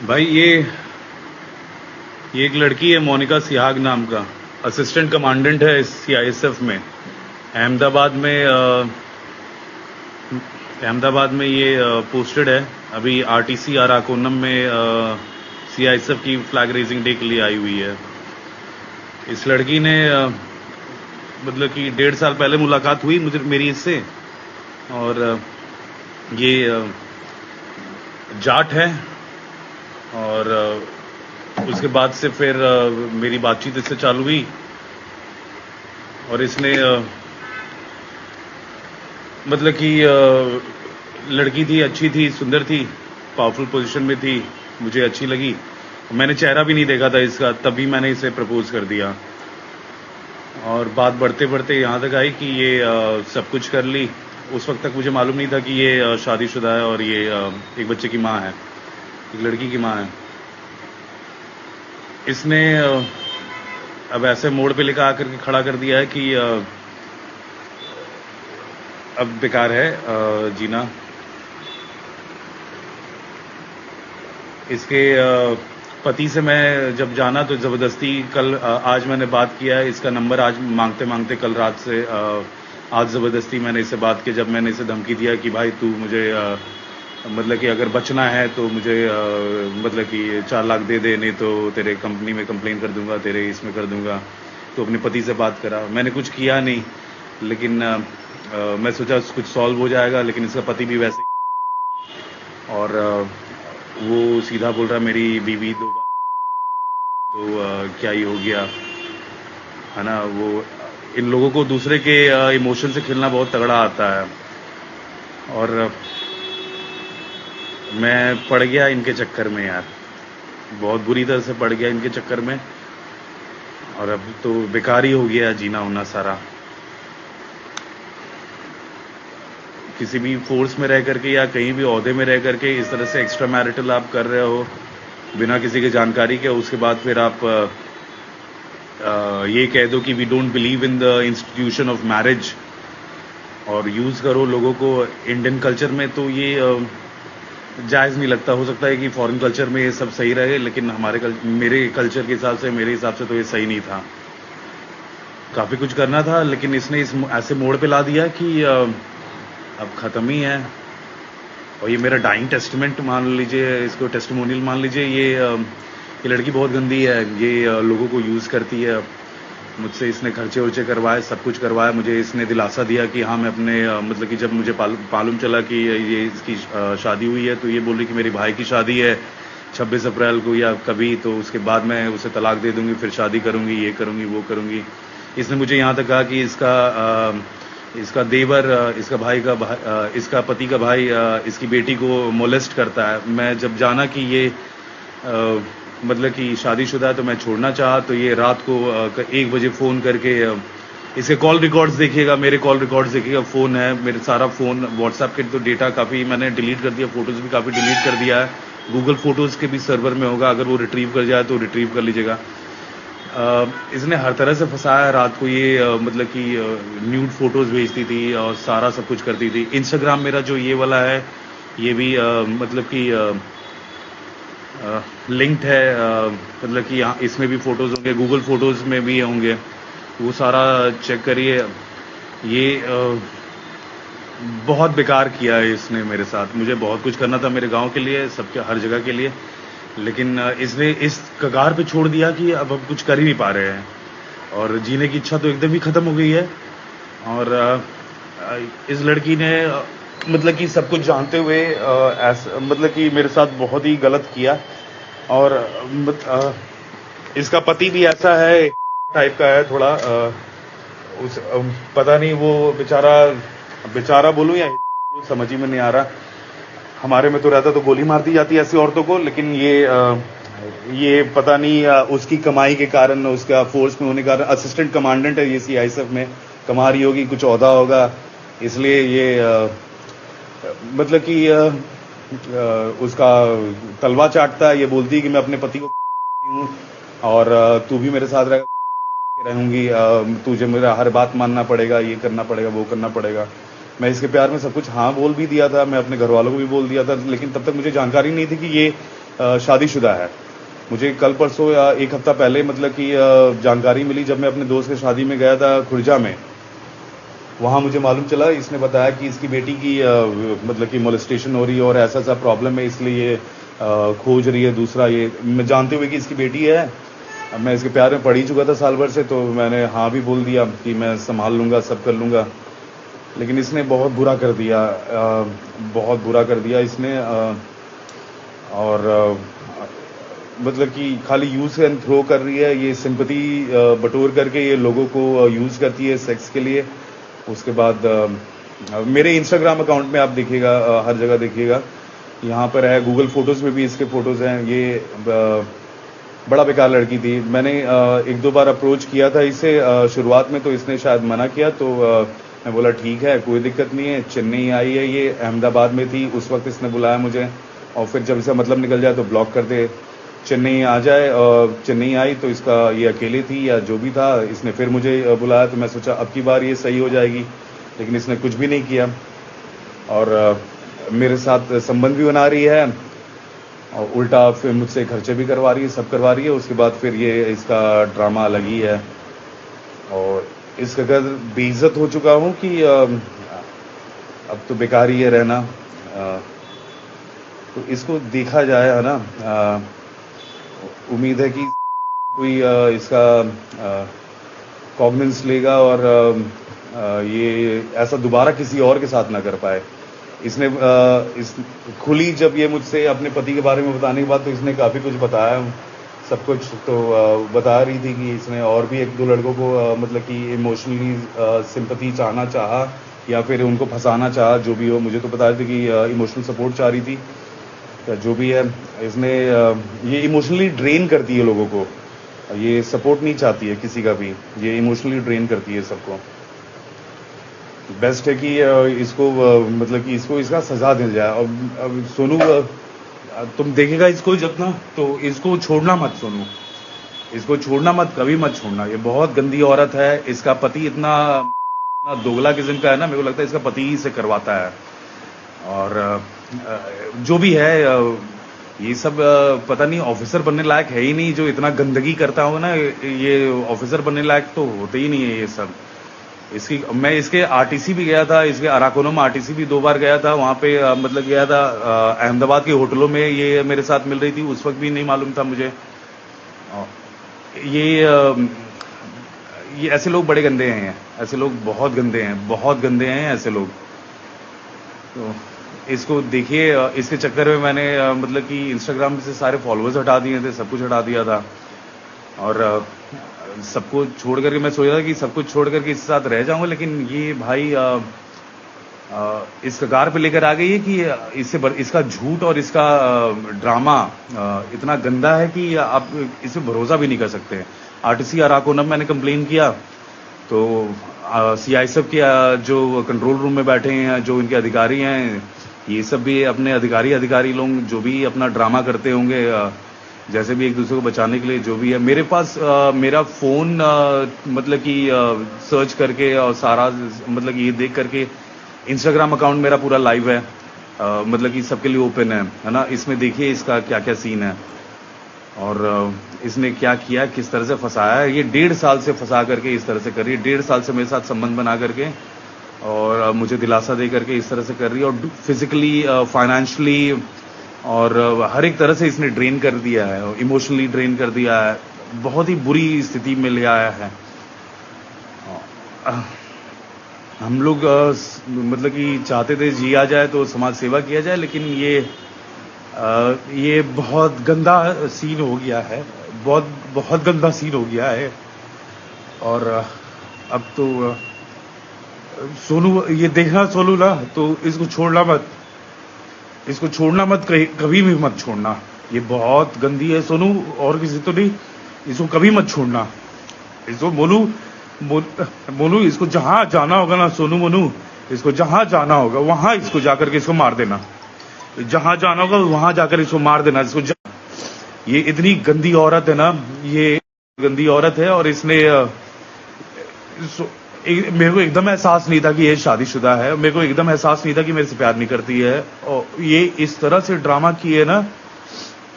भाई ये एक लड़की है मोनिका सिहाग नाम का। असिस्टेंट कमांडेंट है सीआईएसएफ में। अहमदाबाद में ये पोस्टेड है। अभी आरटीसी अराकोनम में सीआईएसएफ की फ्लैग रेजिंग डे के लिए आई हुई है। इस लड़की ने मतलब कि 1.5 साल पहले मुलाकात हुई मेरी इससे। और ये जाट है। और उसके बाद से फिर मेरी बातचीत इससे चालू हुई। और इसने मतलब कि लड़की थी, अच्छी थी, सुंदर थी, पावरफुल पोजीशन में थी, मुझे अच्छी लगी। मैंने चेहरा भी नहीं देखा था इसका, तभी मैंने इसे प्रपोज कर दिया। और बात बढ़ते बढ़ते यहाँ तक आई कि ये सब कुछ कर ली। उस वक्त तक मुझे मालूम नहीं था कि ये शादीशुदा है और ये एक बच्चे की माँ है, एक लड़की की माँ है। इसने अब ऐसे मोड़ पे लेकर आकर के खड़ा कर दिया है कि अब बेकार है जीना। इसके पति से मैं जब जाना तो ज़बरदस्ती आज मैंने बात किया है। इसका नंबर आज मांगते मांगते कल रात से आज ज़बरदस्ती मैंने इससे बात की। जब मैंने इसे धमकी दिया कि भाई तू मुझे मतलब कि अगर बचना है तो मुझे मतलब कि 4 लाख दे दे, नहीं तो तेरे कंपनी में कंप्लेन कर दूंगा, तेरे इसमें कर दूंगा। तो अपने पति से बात करा। मैंने कुछ किया नहीं, लेकिन मैं सोचा कुछ सॉल्व हो जाएगा, लेकिन इसका पति भी वैसे ही। और वो सीधा बोल रहा मेरी बीवी 2 बार, तो क्या ही हो गया है ना। वो इन लोगों को दूसरे के इमोशन से खेलना बहुत तगड़ा आता है। और मैं पड़ गया इनके चक्कर में यार, बहुत बुरी तरह से पड़ गया इनके चक्कर में। और अब तो बेकार ही हो गया जीना होना सारा। किसी भी फोर्स में रह करके या कहीं भी ओहदे में रह करके इस तरह से एक्स्ट्रा मैरिटल आप कर रहे हो बिना किसी की जानकारी के, उसके बाद फिर आप ये कह दो कि we don't believe in the institution of marriage और यूज करो लोगों को इंडियन कल्चर में, तो ये जायज़ नहीं लगता। हो सकता है कि फॉरेन कल्चर में ये सब सही रहे, लेकिन मेरे कल्चर के हिसाब से, मेरे हिसाब से तो ये सही नहीं था। काफ़ी कुछ करना था, लेकिन इसने ऐसे मोड़ पे ला दिया कि अब ख़त्म ही है। और ये मेरा डाइंग टेस्टमेंट मान लीजिए, इसको टेस्टिमोनियल मान लीजिए। ये लड़की बहुत गंदी है। ये लोगों को यूज़ करती है। मुझसे इसने खर्चे वर्चे करवाए, सब कुछ करवाया। मुझे इसने दिलासा दिया कि हाँ मैं अपने मतलब कि जब मुझे मालूम चला कि ये इसकी शादी हुई है, तो ये बोल रही कि मेरे भाई की शादी है 26 अप्रैल को या कभी, तो उसके बाद मैं उसे तलाक दे दूंगी, फिर शादी करूंगी, ये करूंगी, वो करूंगी। इसने मुझे यहाँ तक कहा कि इसका देवर, इसका पति का भाई इसकी बेटी को मोलेस्ट करता है। मैं जब जाना कि ये मतलब कि शादीशुदा है तो मैं छोड़ना चाहा, तो ये रात को 1 बजे फ़ोन करके इसके कॉल रिकॉर्ड्स देखिएगा, मेरे कॉल रिकॉर्ड्स देखिएगा। फ़ोन है मेरे, सारा फ़ोन, व्हाट्सएप के तो डेटा काफ़ी मैंने डिलीट कर दिया, फ़ोटोज़ भी काफ़ी डिलीट कर दिया है। गूगल फ़ोटोज़ के भी सर्वर में होगा, अगर वो रिट्रीव कर जाए तो रिट्रीव कर लीजिएगा। इसने हर तरह से फंसाया। रात को ये मतलब कि न्यूड फोटोज़ भेजती थी और सारा सब कुछ करती थी। इंस्टाग्राम मेरा जो ये वाला है, ये भी मतलब कि लिंक्ड है। मतलब कि यहाँ इसमें भी फ़ोटोज़ होंगे, गूगल फ़ोटोज़ में भी होंगे, वो सारा चेक करिए। ये बहुत बेकार किया है इसने मेरे साथ। मुझे बहुत कुछ करना था मेरे गांव के लिए, सबके हर जगह के लिए, लेकिन इसने इस कगार पे छोड़ दिया कि अब हम कुछ कर ही नहीं पा रहे हैं। और जीने की इच्छा तो एकदम ही ख़त्म हो गई है। और इस लड़की ने मतलब कि सब कुछ जानते हुए मतलब कि मेरे साथ बहुत ही गलत किया। और इसका पति भी ऐसा है, टाइप का है थोड़ा। पता नहीं वो बेचारा बोलूं या समझ ही में नहीं आ रहा। हमारे में तो रहता तो गोली मार दी जाती है ऐसी औरतों को, लेकिन ये पता नहीं उसकी कमाई के कारण, उसका फोर्स में होने के कारण, असिस्टेंट कमांडेंट है ये सीआईएसएफ में, कमा रही होगी, कुछ ओहदा होगा, इसलिए ये मतलब कि उसका तलवा चाटता है। ये बोलती है कि मैं अपने पति को हूँ और तू भी मेरे साथ रहूंगी, तुझे मेरा हर बात मानना पड़ेगा, ये करना पड़ेगा, वो करना पड़ेगा। मैं इसके प्यार में सब कुछ हाँ बोल भी दिया था, मैं अपने घर वालों को भी बोल दिया था, लेकिन तब तक मुझे जानकारी नहीं थी कि ये शादीशुदा है। मुझे कल परसों या एक हफ्ता पहले मतलब कि जानकारी मिली जब मैं अपने दोस्त की शादी में गया था खुर्जा में। वहाँ मुझे मालूम चला, इसने बताया कि इसकी बेटी की मतलब कि मोलेस्टेशन हो रही है और ऐसा ऐसा प्रॉब्लम है, इसलिए ये खोज रही है दूसरा। ये मैं जानते हुए कि इसकी बेटी है, अब मैं इसके प्यार में पड़ ही चुका था साल भर से, तो मैंने हाँ भी बोल दिया कि मैं संभाल लूँगा, सब कर लूँगा। लेकिन इसने बहुत बुरा कर दिया, बहुत बुरा कर दिया इसने। और मतलब कि खाली यूज़ एंड थ्रो कर रही है ये, सिंपैथी बटोर करके ये लोगों को यूज़ करती है सेक्स के लिए। उसके बाद मेरे इंस्टाग्राम अकाउंट में आप देखिएगा, हर जगह देखिएगा, यहाँ पर है, गूगल फोटोज़ में भी इसके फ़ोटोज़ हैं। ये बड़ा बेकार लड़की थी। मैंने एक दो बार अप्रोच किया था इसे शुरुआत में, तो इसने शायद मना किया, तो मैं बोला ठीक है, कोई दिक्कत नहीं है। चेन्नई आई है, ये अहमदाबाद में थी उस वक्त, इसने बुलाया मुझे, और फिर जब इसका मतलब निकल जाए तो ब्लॉक कर दे। चेन्नई आ जाए, और चेन्नई आई तो इसका ये अकेले थी या जो भी था, इसने फिर मुझे बुलाया, तो मैं सोचा अब की बार ये सही हो जाएगी, लेकिन इसने कुछ भी नहीं किया। और मेरे साथ संबंध भी बना रही है, और उल्टा फिर मुझसे खर्चे भी करवा रही है, सब करवा रही है। उसके बाद फिर ये इसका ड्रामा अलग ही है, और इस कदर बेइज्जत हो चुका हूँ कि अब तो बेकार ही है रहना। तो इसको देखा जाए, है ना। उम्मीद है कि कोई इसका कॉग्निजेंस लेगा और ये ऐसा दोबारा किसी और के साथ ना कर पाए। इसने इस खुली जब ये मुझसे अपने पति के बारे में बताने के बाद, तो इसने काफ़ी कुछ बताया, सब कुछ। तो बता रही थी कि इसने और भी एक दो लड़कों को मतलब कि इमोशनली सिंपैथी चाहना चाहा, या फिर उनको फंसाना चाहा, जो भी हो। मुझे तो बता रही थी कि इमोशनल सपोर्ट चाह रही थी, या जो भी है। इसने ये इमोशनली ड्रेन करती है लोगों को, ये सपोर्ट नहीं चाहती है किसी का भी, ये इमोशनली ड्रेन करती है सबको। बेस्ट है कि इसको मतलब कि इसको इसका सजा मिल जाए। और अब सोनू, तुम देखेगा इसको जब ना, तो इसको छोड़ना मत सोनू, इसको छोड़ना मत, कभी मत छोड़ना। ये बहुत गंदी औरत है, इसका पति इतना दोगला किस्म का है ना, मेरे को लगता है इसका पति ही इसे करवाता है। और जो भी है, ये सब पता नहीं ऑफिसर बनने लायक है ही नहीं, जो इतना गंदगी करता हो ना, ये ऑफिसर बनने लायक तो होते ही नहीं है ये सब। मैं इसके आरटीसी भी गया था, इसके अराकोनम आरटीसी भी 2 बार गया था, वहाँ पे मतलब गया था अहमदाबाद के होटलों में ये मेरे साथ मिल रही थी, उस वक्त भी नहीं मालूम था मुझे। ये ऐसे लोग बड़े गंदे हैं, ऐसे लोग बहुत गंदे हैं, बहुत गंदे हैं ऐसे लोग। तो इसको देखिए, इसके चक्कर में मैंने मतलब कि इंस्टाग्राम से सारे फॉलोअर्स हटा दिए थे, सब कुछ हटा दिया था। और सबको छोड़ करके मैं सोचा था कि सब कुछ छोड़ करके इसके साथ रह जाऊंगा, लेकिन ये भाई इस कगार पे लेकर आ गई है कि इसका झूठ और इसका ड्रामा इतना गंदा है कि आप इस पे भरोसा भी नहीं कर सकते। आरटीसी अराकोनम मैंने कंप्लेन किया, तो सीआईएसएफ के जो कंट्रोल रूम में बैठे हैं, जो इनके अधिकारी हैं, ये सब भी अपने अधिकारी लोग जो भी अपना ड्रामा करते होंगे, जैसे भी एक दूसरे को बचाने के लिए जो भी है। मेरे पास मेरा फ़ोन मतलब कि सर्च करके और सारा मतलब कि ये देख करके इंस्टाग्राम अकाउंट मेरा पूरा लाइव है, मतलब कि सबके लिए ओपन है ना। इसमें देखिए इसका क्या क्या सीन है, और इसने क्या किया, किस तरह से फंसाया है। ये 1.5 साल से फंसा करके इस तरह से कर रही है, 1.5 साल से मेरे साथ संबंध बना करके, और मुझे दिलासा दे करके इस तरह से कर रही है। और फिजिकली, फाइनेंशियली और हर एक तरह से इसने ड्रेन कर दिया है, इमोशनली ड्रेन कर दिया है, बहुत ही बुरी स्थिति में ले आया है। हम लोग मतलब कि चाहते थे जिया जाए तो समाज सेवा किया जाए, लेकिन ये बहुत गंदा सीन हो गया है, बहुत गंदा सीन हो गया है। और अब तो सोनू, ये देखना सोनू ना, तो इसको छोड़ना मत, इसको छोड़ना मत, कभी भी मत छोड़ना। ये बहुत गंदी है सोनू, और किसी तो नहीं, इसको कभी मत छोड़ना। इसको मोनू, इसको जहां जाना होगा ना सोनू मोनू, इसको जहां जाना होगा वहां इसको जाकर के इसको मार देना, जहां जाना होगा वहां जाकर इसको मार देना। ये इतनी गंदी औरत है ना, ये गंदी औरत है। और इसने मेरे को एकदम एहसास नहीं था कि ये शादीशुदा है, मेरे को एकदम एहसास नहीं था कि मेरे से प्यार नहीं करती है। और ये इस तरह से ड्रामा किए ना,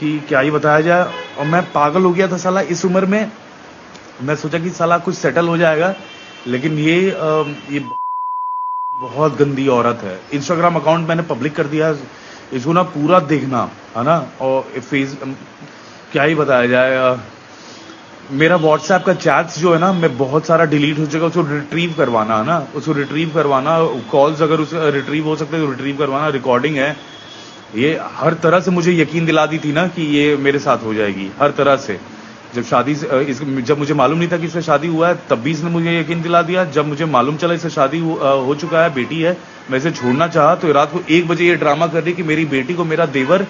कि क्या ही बताया जाए। और मैं पागल हो गया था साला इस उम्र में। मैं सोचा कि साला कुछ सेटल हो जाएगा, लेकिन ये बहुत गंदी औरत है। इंस्टाग्राम अकाउंट मैंने पब्लिक कर दिया, इसको ना पूरा देखना है ना। और फेस क्या ही बताया जाए। मेरा व्हाट्सएप का चैट्स जो है ना, मैं बहुत सारा डिलीट हो चुका, उसको रिट्रीव करवाना है ना, उसको रिट्रीव करवाना। कॉल्स अगर उसे रिट्रीव हो सकते तो रिट्रीव करवाना। रिकॉर्डिंग है, ये हर तरह से मुझे यकीन दिला दी थी ना कि ये मेरे साथ हो जाएगी, हर तरह से। जब मुझे मालूम नहीं था कि इससे शादी हुआ है, तब भी इसने मुझे यकीन दिला दिया। जब मुझे मालूम चला इससे शादी हो चुका है, बेटी है, मैं इसे छोड़ना चाहा, तो रात को 1 बजे ये ड्रामा कर रही कि मेरी बेटी को मेरा देवर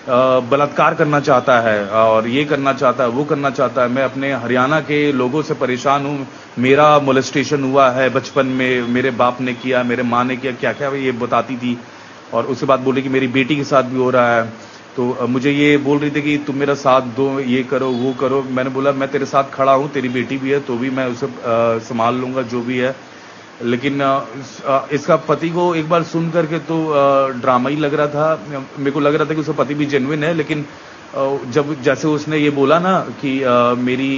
बलात्कार करना चाहता है, और ये करना चाहता है, वो करना चाहता है। मैं अपने हरियाणा के लोगों से परेशान हूँ, मेरा मोलेस्टेशन हुआ है बचपन में, मेरे बाप ने किया, मेरे माँ ने किया, क्या क्या ये बताती थी। और उसके बाद बोली कि मेरी बेटी के साथ भी हो रहा है। तो मुझे ये बोल रही थी कि तुम मेरा साथ दो, ये करो, वो करो। मैंने बोला मैं तेरे साथ खड़ा हूँ, तेरी बेटी भी है तो भी मैं उसे संभाल लूंगा, जो भी है। लेकिन इसका पति को एक बार सुन करके तो ड्रामा ही लग रहा था। मेरे को लग रहा था कि उसका पति भी जेन्युइन है, लेकिन जब जैसे उसने ये बोला ना कि मेरी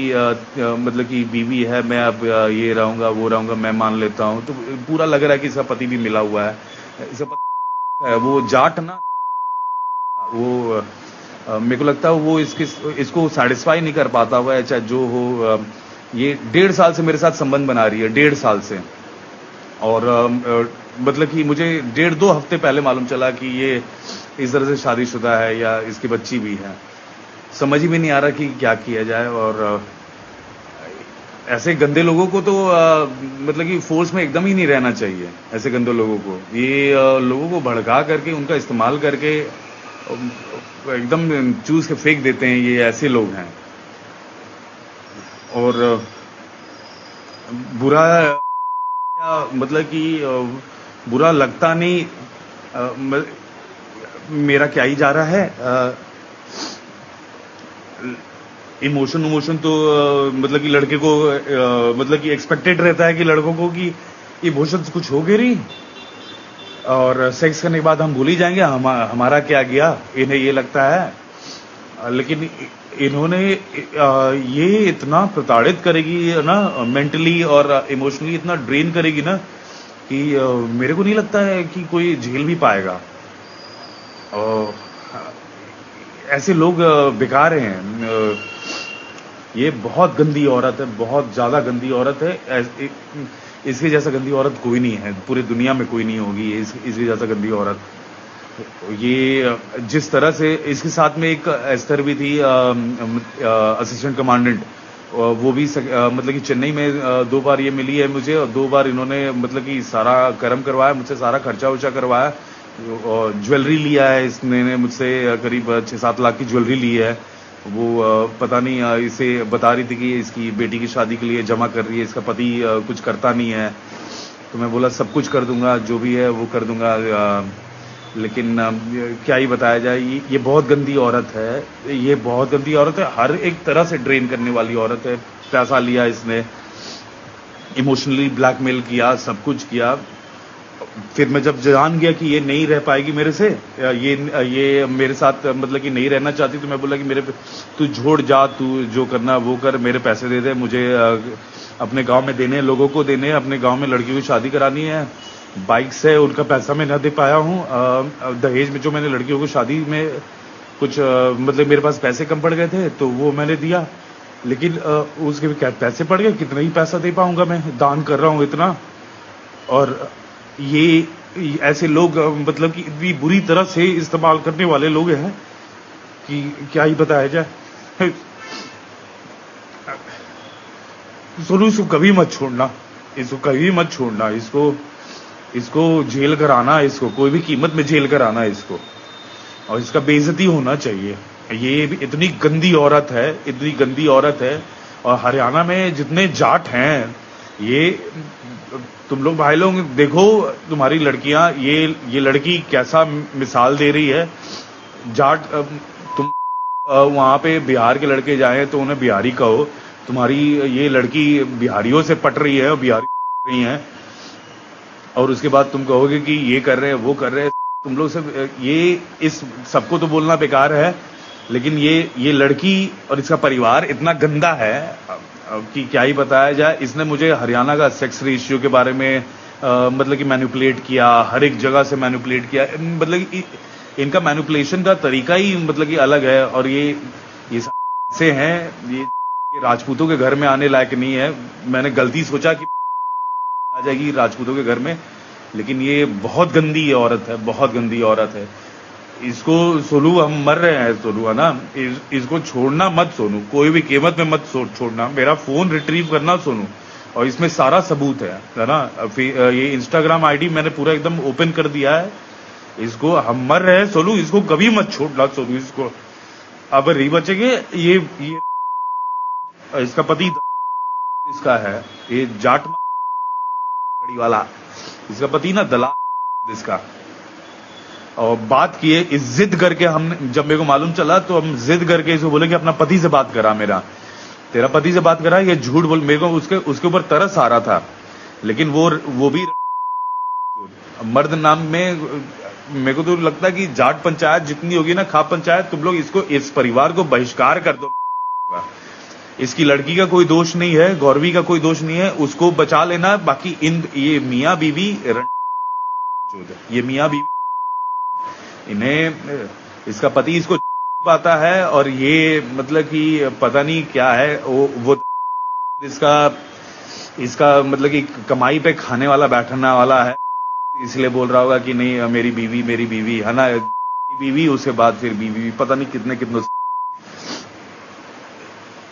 मतलब कि बीवी है, मैं अब ये रहूंगा, वो रहूंगा, मैं मान लेता हूँ, तो पूरा लग रहा है कि इसका पति भी मिला हुआ है। इसका पति वो जाट ना, वो मेरे को लगता है वो इसको सेटिस्फाई नहीं कर पाता हुआ है, चाहे जो हो। ये 1.5 साल से मेरे साथ संबंध बना रही है, 1.5 साल से। और मतलब कि मुझे 1.5-2 हफ्ते पहले मालूम चला कि ये इस तरह से शादीशुदा है या इसकी बच्ची भी है। समझ ही में नहीं आ रहा कि क्या किया जाए। और ऐसे गंदे लोगों को तो मतलब कि फोर्स में एकदम ही नहीं रहना चाहिए। ऐसे गंदे लोगों को, ये लोगों को भड़का करके, उनका इस्तेमाल करके एकदम चूस के फेंक देते हैं। ये ऐसे लोग हैं। और बुरा मतलब कि बुरा लगता नहीं। मेरा क्या ही जा रहा है। इमोशन तो मतलब कि लड़के को मतलब कि एक्सपेक्टेड रहता है कि लड़कों को कि इमोशंस कुछ हो गए नहीं, और सेक्स करने के बाद हम भूल ही जाएंगे हमारा क्या गया, इन्हें ये लगता है। लेकिन इन्होंने ये इतना प्रताड़ित करेगी ना, मेंटली और इमोशनली इतना ड्रेन करेगी ना, कि मेरे को नहीं लगता है कि कोई झेल भी पाएगा। और ऐसे लोग बेकार हैं। ये बहुत गंदी औरत है, बहुत ज्यादा गंदी औरत है। इसके जैसा गंदी औरत कोई नहीं है, पूरी दुनिया में कोई नहीं होगी इसके जैसा गंदी औरत। ये जिस तरह से इसके साथ में एक एस्थर भी थी, असिस्टेंट कमांडेंट, वो भी मतलब कि चेन्नई में 2 बार ये मिली है मुझे, और 2 बार इन्होंने मतलब कि सारा कर्म करवाया मुझसे, सारा खर्चा उर्चा करवाया। और ज्वेलरी लिया है इसने मुझसे, करीब 6-7 लाख की ज्वेलरी ली है। वो पता नहीं, इसे बता रही थी कि इसकी बेटी की शादी के लिए जमा कर रही है, इसका पति कुछ करता नहीं है। तो मैं बोला सब कुछ कर दूंगा, जो भी है वो कर दूंगा। लेकिन क्या ही बताया जाए। ये बहुत गंदी औरत है, ये बहुत गंदी औरत है, हर एक तरह से ड्रेन करने वाली औरत है। पैसा लिया इसने, इमोशनली ब्लैकमेल किया, सब कुछ किया। फिर मैं जब जान गया कि ये नहीं रह पाएगी मेरे से, ये मेरे साथ मतलब कि नहीं रहना चाहती, तो मैं बोला कि मेरे पे तू छोड़ जा, तू जो करना वो कर, मेरे पैसे दे दे, मुझे अपने गांव में देने, लोगों को देने, अपने गांव में लड़कियों की शादी करानी है। बाइक्स है, उनका पैसा मैं न दे पाया हूँ। दहेज में जो मैंने लड़कियों को शादी में कुछ मतलब मेरे पास पैसे कम पड़ गए थे, तो वो मैंने दिया। लेकिन उसके क्या पैसे पड़ गए, कितना ही पैसा दे पाऊंगा, मैं दान कर रहा हूँ इतना। और ये ऐसे लोग मतलब कि इतनी बुरी तरह से इस्तेमाल करने वाले लोग हैं कि क्या ही बताया जाए। सोनू, इसको कभी मत छोड़ना, इसको कभी मत छोड़ना, इसको जेल कराना, इसको कोई भी कीमत में जेल कराना इसको, और इसका बेइज्जती होना चाहिए। ये भी इतनी गंदी औरत है, इतनी गंदी औरत है। और हरियाणा में जितने जाट हैं, ये तुम लोग भाई लोग देखो, तुम्हारी लड़कियां, ये लड़की कैसा मिसाल दे रही है। जाट तुम वहां पे बिहार के लड़के जाए तो उन्हें बिहारी कहो, तुम्हारी ये लड़की बिहारियों से पट रही है और बिहारी रही है, और उसके बाद तुम कहोगे कि ये कर रहे हैं, वो कर रहे हैं। तुम लोग सब ये इस सबको तो बोलना बेकार है, लेकिन ये लड़की और इसका परिवार इतना गंदा है कि क्या ही बताया जाए। इसने मुझे हरियाणा का सेक्स रेशियो के बारे में मतलब कि मैनिपुलेट किया, हर एक जगह से मैनिपुलेट किया। मतलब कि इनका मैनिपुलेशन का तरीका ही मतलब कि अलग है। और ये से हैं, ये राजपूतों के घर में आने लायक नहीं है। मैंने गलती सोचा कि आ जाएगी राजपूतों के घर में, लेकिन ये बहुत गंदी औरत है, बहुत गंदी औरत है। इसको सोनू, हम मर रहे हैं सोनू, है ना। इसको छोड़ना मत सोनू, कोई भी कीमत में मत छोड़ना। मेरा फोन रिट्रीव करना सोनू, और इसमें सारा सबूत है ना। ये इंस्टाग्राम आईडी मैंने पूरा एकदम ओपन कर दिया है। इसको, हम मर रहे हैं सोनू, इसको कभी मत छोड़ना सोनू। इसको अब नहीं बचेंगे। ये इसका पति इसका है, ये जाट कड़ी वाला, इसका पति ना दलाल इसका। और बात किए इस जिद करके, हमने जब मेरे को मालूम चला तो हम जिद करके इसको बोले कि अपना पति से बात करा, मेरा तेरा पति से बात करा। ये झूठ बोल, मेरे को उसके ऊपर तरस आ रहा था, लेकिन वो भी मर्द नाम में। मेरे को तो लगता है कि जाट पंचायत जितनी होगी ना, खाप पंचायत, तुम लोग इसको, इस परिवार को बहिष्कार कर दो। इसकी लड़की का कोई दोष नहीं है, गौरवी का कोई दोष नहीं है, उसको बचा लेना। बाकी ये मियाँ बीवी, ये मियाँ बीवी, इन्हें, इसका पति इसको पाता है, और ये मतलब कि पता नहीं क्या है वो इसका मतलब कि कमाई पे खाने वाला, बैठने वाला है। इसलिए बोल रहा होगा कि नहीं मेरी बीवी है ना, बीवी, उसके बाद फिर बीवी, पता नहीं कितने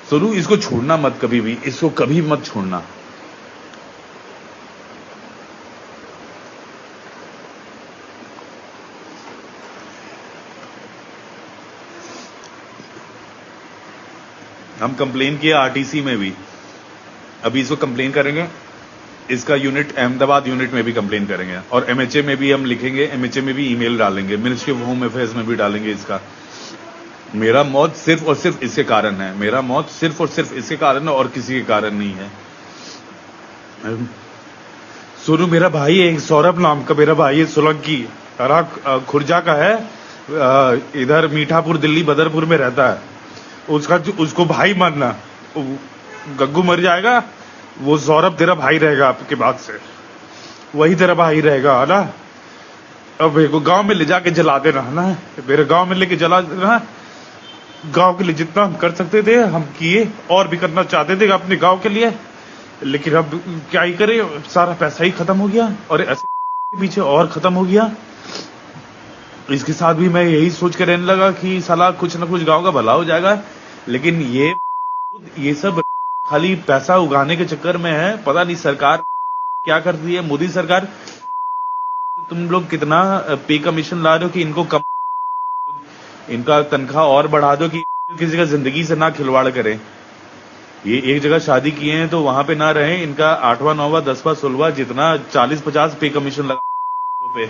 सोनू, इसको छोड़ना मत कभी भी, इसको कभी मत छोड़ना। हम कंप्लेन किए आरटीसी में भी, अभी इसको कंप्लेन करेंगे। इसका यूनिट, अहमदाबाद यूनिट में भी कंप्लेन करेंगे, और एमएचए में भी हम लिखेंगे, एमएचए में भी ईमेल डालेंगे, मिनिस्ट्री ऑफ होम अफेयर्स में भी डालेंगे इसका। मेरा मौत सिर्फ और सिर्फ इसके कारण है, मेरा मौत सिर्फ और सिर्फ इसके कारण है, और किसी के कारण नहीं है। सोनू, मेरा भाई है, सौरभ नाम का मेरा भाई है, सोलंकी, खुर्जा का है, इधर मीठापुर दिल्ली बदरपुर में रहता है। उसको भाई मानना, गग्गू मर जाएगा, वो सौरभ तेरा भाई रहेगा आपके बाद से, वही तेरा भाई रहेगा, है ना। अब मेरे को गांव में ले जाके जला देना, है ना, मेरे गांव में लेके जला देना। गांव के लिए जितना हम कर सकते थे हम किए, और भी करना चाहते थे अपने गांव के लिए, लेकिन अब क्या ही करें, सारा पैसा ही खत्म हो गया, और ऐसे पीछे और खत्म हो गया। इसके साथ भी मैं यही सोच के रहने लगा कि साला कुछ ना कुछ गांव का भला हो जाएगा, लेकिन ये सब खाली पैसा उगाने के चक्कर में है। पता नहीं सरकार क्या करती है, मोदी सरकार। तुम लोग कितना पे कमीशन ला रहे हो कि इनको कम, इनका तनख्वाह और बढ़ा दो कि किसी का जिंदगी से ना खिलवाड़ करें। ये एक जगह शादी किए हैं तो वहां पे ना रहे, इनका 8वां 9वां 10वां 16वां जितना 40-50 पे कमीशन लगा पे।